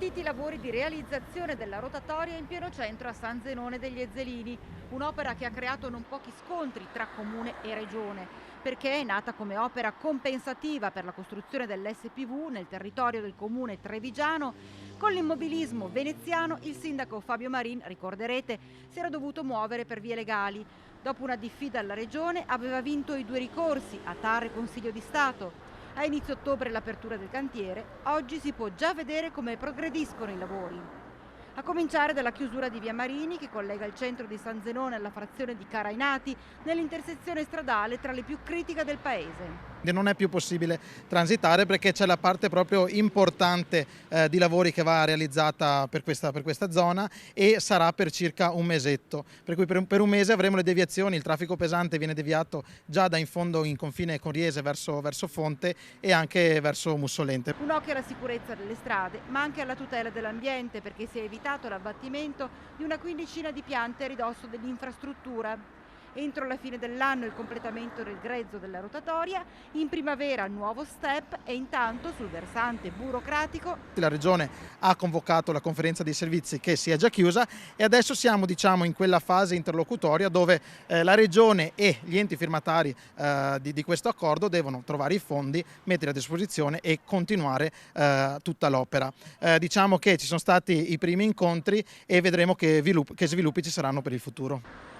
partiti i lavori di realizzazione della rotatoria in pieno centro a San Zenone degli Ezzelini, un'opera che ha creato non pochi scontri tra comune e regione, perché è nata come opera compensativa per la costruzione dell'SPV nel territorio del comune trevigiano. Con l'immobilismo veneziano il sindaco Fabio Marin, ricorderete, si era dovuto muovere per vie legali. Dopo una diffida alla regione aveva vinto i 2 ricorsi a TAR e Consiglio di Stato. A inizio ottobre l'apertura del cantiere, oggi si può già vedere come progrediscono i lavori. A cominciare dalla chiusura di Via Marini che collega il centro di San Zenone alla frazione di Carainati nell'intersezione stradale tra le più critiche del paese. Non è più possibile transitare perché c'è la parte proprio importante di lavori che va realizzata per questa zona e sarà per circa un mesetto, per cui per un mese avremo le deviazioni, il traffico pesante viene deviato già da in fondo in confine con Riese verso Fonte e anche verso Mussolente. Un occhio alla sicurezza delle strade, ma anche alla tutela dell'ambiente perché si è evitato l'abbattimento di una quindicina di piante a ridosso dell'infrastruttura. Entro la fine dell'anno il completamento del grezzo della rotatoria, in primavera nuovo step e intanto sul versante burocratico La Regione ha convocato la conferenza dei servizi che si è già chiusa e adesso siamo in quella fase interlocutoria dove la Regione e gli enti firmatari di questo accordo devono trovare i fondi, metterli a disposizione e continuare tutta l'opera. Diciamo che ci sono stati i primi incontri e vedremo che sviluppi ci saranno per il futuro.